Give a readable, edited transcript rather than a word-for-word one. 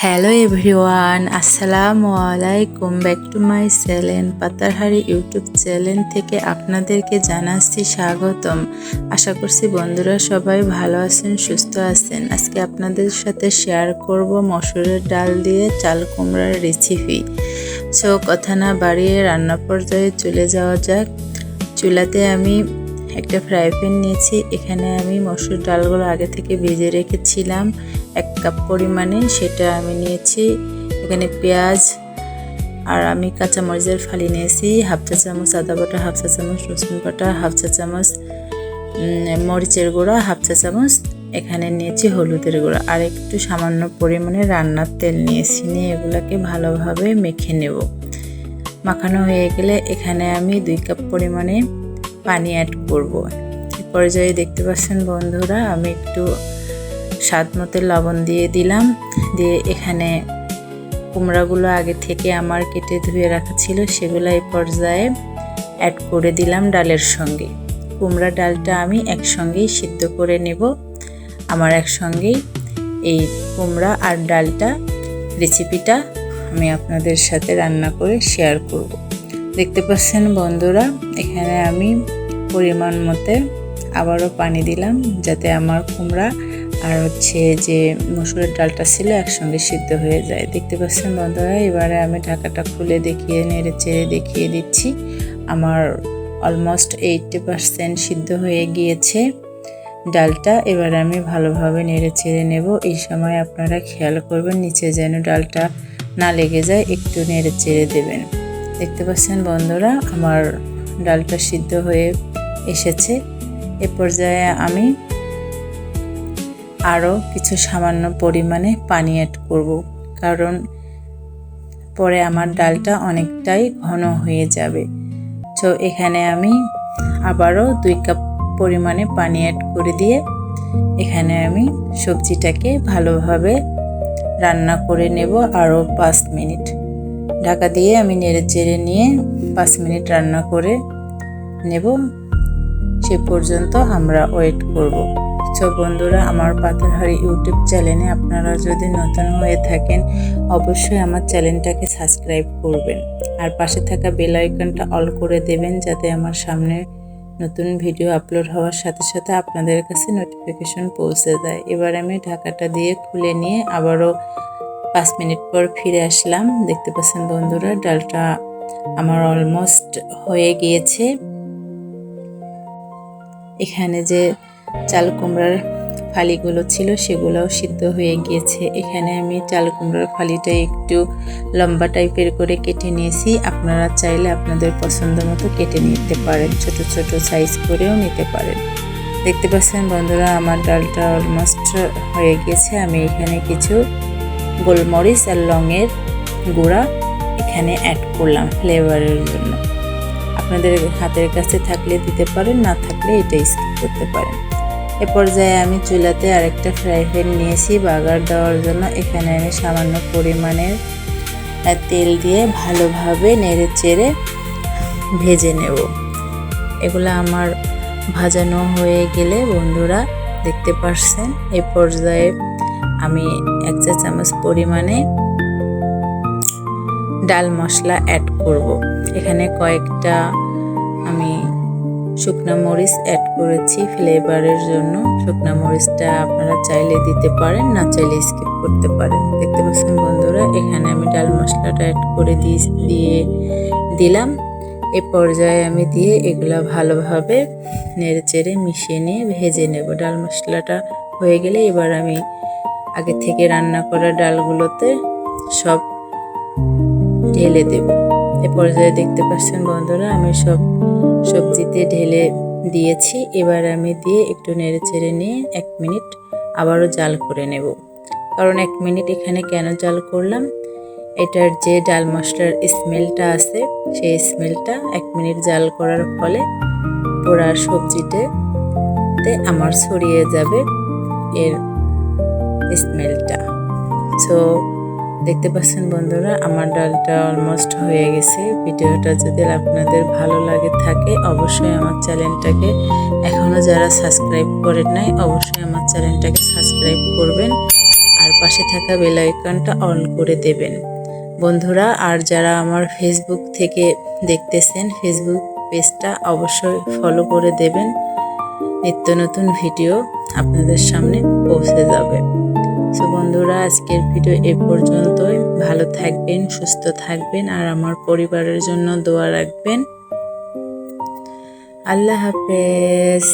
Hello everyone, আসসালামু আলাইকুম। Back to my channel Patarhari YouTube channel থেকে আপনাদেরকে জানাচ্ছি স্বাগতম। আশা করছি বন্ধুরা সবাই ভালো আছেন, সুস্থ আছেন। আজকে আপনাদের সাথে শেয়ার করব মসুরের ডাল দিয়ে চাল কুমড়ার রেসিপি। সো কথা না বাড়িয়ে রান্না পর্যায়ে চলে যাওয়া যাক। চুলাতে আমি একটা ফ্রাই প্যান নিয়েছি। এখানে আমি মসুর ডালগুলো আগে থেকে ভেজে রেখেছিলাম 1 কাপ পরিমাণে, সেটা আমি নিয়েছি। এখানে পেঁয়াজ আর আমি কাঁচামরিচের ফালি নিয়েছি, 1/2 চা চামচ আদা বাটা, 1/2 চা চামচ রসুন বাটা, 1/2 চা চামচ মরিচের গুঁড়া, 1/2 চা চামচ এখানে নিয়েছি হলুদের গুঁড়া, আর একটু সামান্য পরিমাণে রান্নার তেল নিয়েছি। নিয়ে এগুলাকে ভালোভাবে মেখে নেব। মাখানো হয়ে গেলে এখানে আমি 2 কাপ পরিমাণে পানি অ্যাড করব। এই পর্যায়ে দেখতে পাচ্ছেন বন্ধুরা, আমি একটু স্বাদ মতো লবণ দিয়ে দিলাম। দিয়ে এখানে কুমড়াগুলো আগে থেকে আমার কেটে ধুয়ে রাখা ছিল, সেগুলো এই পর্যায়ে অ্যাড করে দিলাম ডালের সঙ্গে। কুমড়া ডালটা আমি একসঙ্গেই সিদ্ধ করে নেব। আমার একসঙ্গেই এই কুমড়া আর ডালটা রেসিপিটা আমি আপনাদের সাথে রান্না করে শেয়ার করব। দেখতে পাচ্ছেন বন্ধুরা, এখানে আমি পরিমাণ মতো আবারও পানি দিলাম, যাতে আমার কুমড়া আর যে মসুরের ডালটা ছিল একসঙ্গে সিদ্ধ হয়ে যায়। দেখতে পাচ্ছেন বন্ধুরা, এবারে আমি ঢাকাটা খুলে নেড়ে চেড়ে দেখিয়ে দিচ্ছি। আমার অলমোস্ট 80% সিদ্ধ হয়ে গিয়েছে ডালটা। এবার আমি ভালোভাবে নেড়ে চেড়ে নেব। এই সময় আপনারা খেয়াল করবেন নিচে যেন ডালটা না লেগে যায়, একটু নেড়ে চেড়ে দেবেন। দেখতে পাচ্ছেন বন্ধুরা, আমার ডালটা সিদ্ধ হয়ে এসেছে। এ পর্যায়ে আমি আরও কিছু সামান্য পরিমাণে পানি অ্যাড করব, কারণ পরে আমার ডালটা অনেকটাই ঘন হয়ে যাবে। তো এখানে আমি আবারও 2 কাপ পরিমাণে পানি অ্যাড করে দিয়ে এখানে আমি সবজিটাকে ভালোভাবে রান্না করে নেব আরও 5 মিনিট। ঢাকা দিয়ে আমি নেড়ে চেড়ে নিয়ে 5 মিনিট রান্না করে নেব। সে পর্যন্ত আমরা ওয়েট করব। তো বন্ধুরা, আমার পাতারহারি ইউটিউব চ্যানেলে আপনারা যদি নতুন হয়ে থাকেন অবশ্যই আমার চ্যানেলটাকে সাবস্ক্রাইব করবেন, আর পাশে থাকা বেল আইকনটা অল করে দেবেন, যাতে আমার সামনে নতুন ভিডিও আপলোড হওয়ার সাথে সাথে আপনাদের কাছে নোটিফিকেশন পৌঁছে যায়। এবার আমি ঢাকাটা দিয়ে খুলে নিয়ে আবারও 5 মিনিট পর ফিরে আসলাম। দেখতে পাচ্ছেন বন্ধুরা, ডালটা আমার অলমোস্ট হয়ে গিয়েছে। এখানে যে চাল কুমড়ার ফালিগুলো ছিল সেগুলোও সিদ্ধ হয়ে গিয়েছে। এখানে আমি চাল কুমড়ার ফালিটা একটু লম্বা টাইপের করে কেটে নিয়েছি। আপনারা চাইলে আপনাদের পছন্দ মতো কেটে নিতে পারেন, ছোট ছোট সাইজ করেও নিতে পারেন। দেখতে পাচ্ছেন বন্ধুরা, আমার ডালটা অলমোস্ট হয়ে গিয়েছে। আমি এখানে কিছু গোলমরিচ আর লংয়ের গুঁড়া এখানে অ্যাড করলাম ফ্লেভারের জন্য। আপনাদের হাতের কাছে থাকলে দিতে পারেন, না থাকলে এটা স্কিপ করতে পারেন। এ পর্যায়ে আমি চুলাতে আরেকটা ফ্রাই প্যান নিয়েছি বাগার দেওয়ার জন্য। এখানে আমি সামান্য পরিমাণের তেল দিয়ে ভালোভাবে নেড়ে চেড়ে ভেজে নেব। এগুলো আমার ভাজানো হয়ে গেলে বন্ধুরা দেখতে পাচ্ছেন, এ পর্যায়ে আমি 1 চা চামচ পরিমাণে ডাল মশলা অ্যাড করব। এখানে কয়েকটা আমি শুকনা মরিচ অ্যাড করেছি ফ্লেভারের জন্য। শুকনা মরিচটা আপনারা চাইলে দিতে পারেন, না চাইলে স্কিপ করতে পারেন। দেখতে পাচ্ছেন বন্ধুরা, এখানে আমি ডাল মশলাটা অ্যাড করে দিলাম। এ পর্যায়ে আমি দিয়ে এগুলা ভালোভাবে নেড়ে চেড়ে মিশিয়ে নিয়ে ভেজে নেব। ডাল মশলাটা হয়ে গেলে এবার আমি আগে থেকে রান্না করা ডালগুলোতে সব ঢেলে দেব। এ পর্যায়ে দেখতে পাচ্ছেন বন্ধুরা, আমি সব সবজিতে ঢেলে দিয়েছি। এবার আমি দিয়ে একটু নেড়ে চেড়ে নিয়ে 1 মিনিট আবারও জাল করে নেব। কারণ 1 মিনিট এখানে কেন জাল করলাম, এটার যে ডাল মশলার স্মেলটা আছে সেই স্মেলটা 1 মিনিট জাল করার ফলে পুরা সবজিতে আমার ছড়িয়ে যাবে এর স্মেলটা। তো দেখতে পাচ্ছেন বন্ধুরা, আমার ডালটা অলমোস্ট হয়ে গেছে। ভিডিওটা যদি আপনাদের ভালো লাগে থাকে অবশ্যই আমার চ্যানেলটাকে এখনও যারা সাবস্ক্রাইব করেন নাই অবশ্যই আমার চ্যানেলটাকে সাবস্ক্রাইব করবেন, আর পাশে থাকা বেল আইকনটা অন করে দেবেন বন্ধুরা। আর যারা আমার ফেসবুক থেকে দেখতেছেন, ফেসবুক পেজটা অবশ্যই ফলো করে দেবেন, নিত্য নতুন ভিডিও আপনাদের সামনে পৌঁছে যাবে। সো বন্ধুরা, আজকের ভিডিও এ পর্যন্তই। ভালো থাকবেন, সুস্থ থাকবেন, আর আমার পরিবারের জন্য দোয়া রাখবেন। আল্লাহ হাফেজ।